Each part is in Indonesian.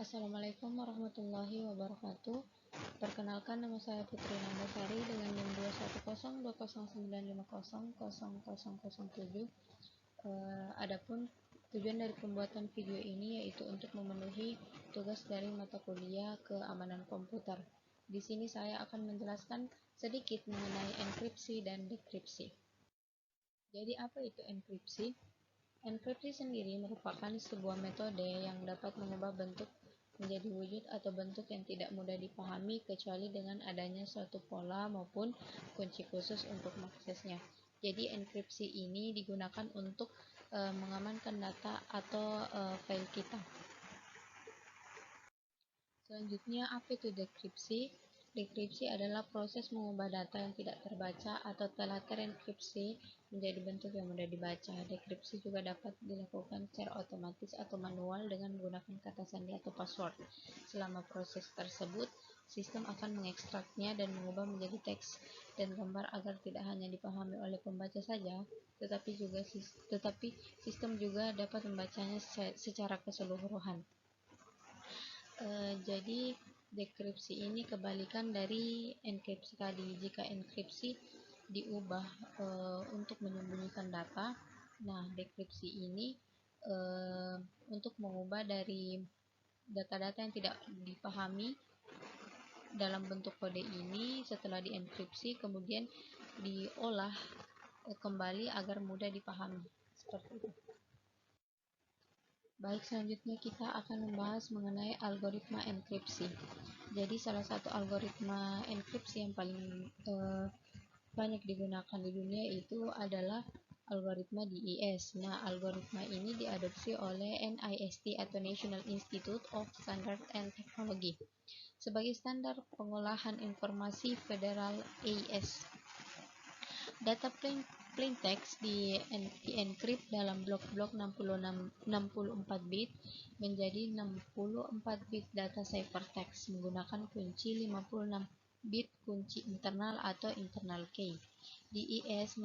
Assalamualaikum warahmatullahi wabarakatuh. Perkenalkan, nama saya Putri Nandasari dengan NIM 210200950000007. Adapun tujuan dari pembuatan video ini yaitu untuk memenuhi tugas dari mata kuliah keamanan komputer. Di sini saya akan menjelaskan sedikit mengenai enkripsi dan dekripsi. Jadi apa itu enkripsi? Enkripsi sendiri merupakan sebuah metode yang dapat mengubah bentuk menjadi wujud atau bentuk yang tidak mudah dipahami kecuali dengan adanya suatu pola maupun kunci khusus untuk mengaksesnya. Jadi enkripsi ini digunakan untuk mengamankan data atau file kita. Selanjutnya, apa itu dekripsi? Dekripsi adalah proses mengubah data yang tidak terbaca atau telah terenkripsi menjadi bentuk yang mudah dibaca. Dekripsi juga dapat dilakukan secara otomatis atau manual dengan menggunakan kata sandi atau password. Selama proses tersebut, sistem akan mengekstraknya dan mengubah menjadi teks dan gambar agar tidak hanya dipahami oleh pembaca saja, tetapi sistem juga dapat membacanya secara keseluruhan. Jadi dekripsi ini kebalikan dari enkripsi tadi. Jika enkripsi diubah untuk menyembunyikan data, nah dekripsi ini untuk mengubah dari data-data yang tidak dipahami dalam bentuk kode ini setelah dienkripsi kemudian diolah kembali agar mudah dipahami, seperti itu. Baik, selanjutnya kita akan membahas mengenai algoritma enkripsi. Jadi salah satu algoritma enkripsi yang paling banyak digunakan di dunia itu adalah algoritma DES. Nah, algoritma ini diadopsi oleh NIST atau National Institute of Standards and Technology sebagai standar pengolahan informasi federal AES. Data plain text di-encrypt dalam blok-blok 64 bit menjadi 64 bit data ciphertext menggunakan kunci 56 bit kunci internal atau internal key. DES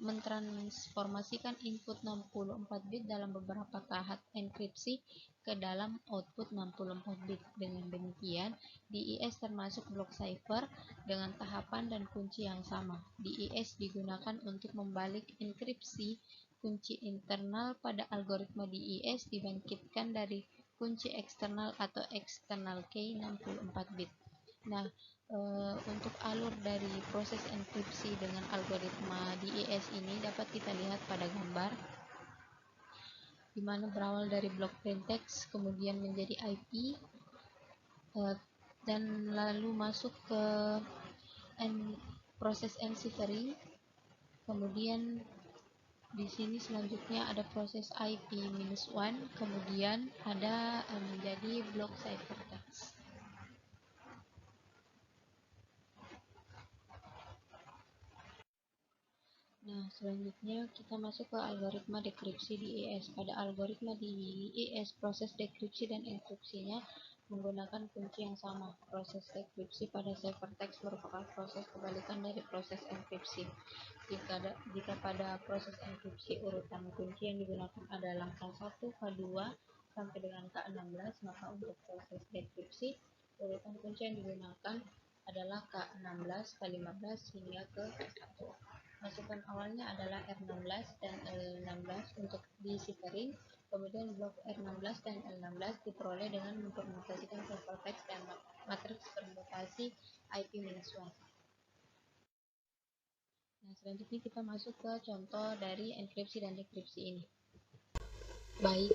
mentransformasikan input 64 bit dalam beberapa tahap enkripsi ke dalam output 64 bit. Dengan demikian, DES termasuk blok cipher dengan tahapan dan kunci yang sama. DES digunakan untuk membalik enkripsi kunci internal pada algoritma DES dibangkitkan dari kunci eksternal atau external key 64 bit. Nah, untuk alur dari proses enkripsi dengan algoritma DES ini dapat kita lihat pada gambar, di mana berawal dari blok plain text kemudian menjadi IP dan lalu masuk ke proses enciphering. Kemudian di sini selanjutnya ada proses IP-1, kemudian ada menjadi blok ciphertext. Nah, selanjutnya kita masuk ke algoritma dekripsi DES. Pada algoritma DES, proses dekripsi dan enkripsinya menggunakan kunci yang sama. Proses dekripsi pada ciphertext merupakan proses kebalikan dari proses enkripsi. Jika pada proses enkripsi urutan kunci yang digunakan adalah K1, K2 sampai dengan K16, maka untuk proses dekripsi urutan kunci yang digunakan adalah K16, K15 hingga ke K1. Masukan awalnya adalah R16 dan L16 untuk deciphering, kemudian blok R16 dan L16 diperoleh dengan mempermutasikan ciphertext dan matriks permutasi IP-1. Nah, selanjutnya kita masuk ke contoh dari enkripsi dan dekripsi ini. Baik,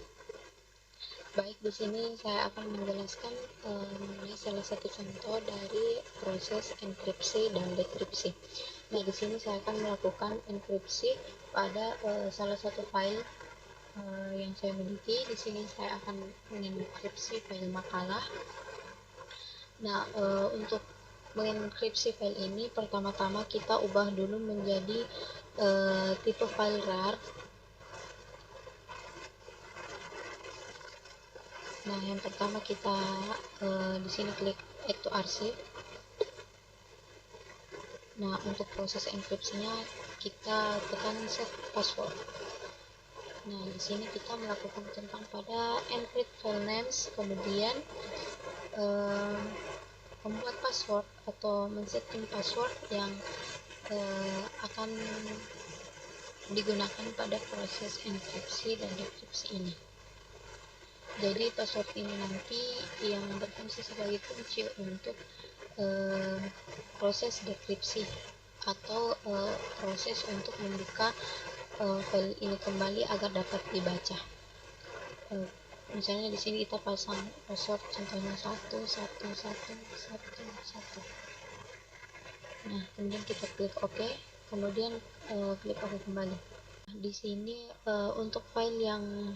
di sini saya akan menjelaskan mengenai salah satu contoh dari proses enkripsi dan dekripsi. Nah, di sini saya akan melakukan enkripsi pada salah satu file yang saya miliki. Di sini saya akan mengenkripsi file makalah. Nah, untuk mengenkripsi file ini, pertama-tama kita ubah dulu menjadi tipe file RAR. Nah, yang pertama kita di sini klik add to arsip. Nah, untuk proses enkripsinya kita tekan set password. Nah, di sini kita melakukan tentang pada encrypt file names, kemudian membuat password atau men-setting password yang akan digunakan pada proses enkripsi dan dekripsi ini. Jadi password ini nanti yang berfungsi sebagai kunci untuk proses dekripsi atau proses untuk membuka file ini kembali agar dapat dibaca. Misalnya di sini kita pasang password contohnya 111111. Nah, kemudian kita klik OK, kemudian klik OK kembali. Di sini untuk file yang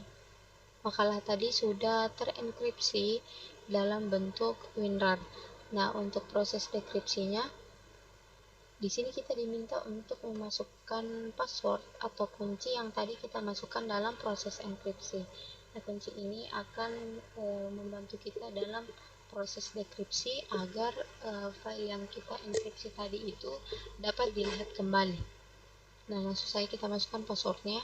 makalah tadi sudah terenkripsi dalam bentuk WinRAR. Nah, untuk proses dekripsinya, di sini kita diminta untuk memasukkan password atau kunci yang tadi kita masukkan dalam proses enkripsi. Nah, kunci ini akan membantu kita dalam proses dekripsi agar file yang kita enkripsi tadi itu dapat dilihat kembali. Nah, langsung saja kita masukkan passwordnya.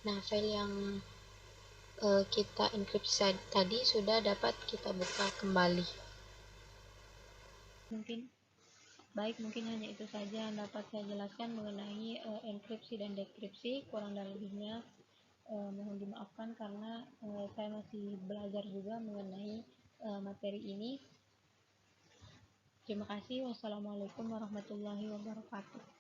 Nah, file yang kita enkripsi tadi sudah dapat kita buka kembali. Mungkin hanya itu saja yang dapat saya jelaskan mengenai enkripsi dan dekripsi. Kurang dan lebihnya mohon dimaafkan karena saya masih belajar juga mengenai materi ini. Terima kasih. Wassalamualaikum warahmatullahi wabarakatuh.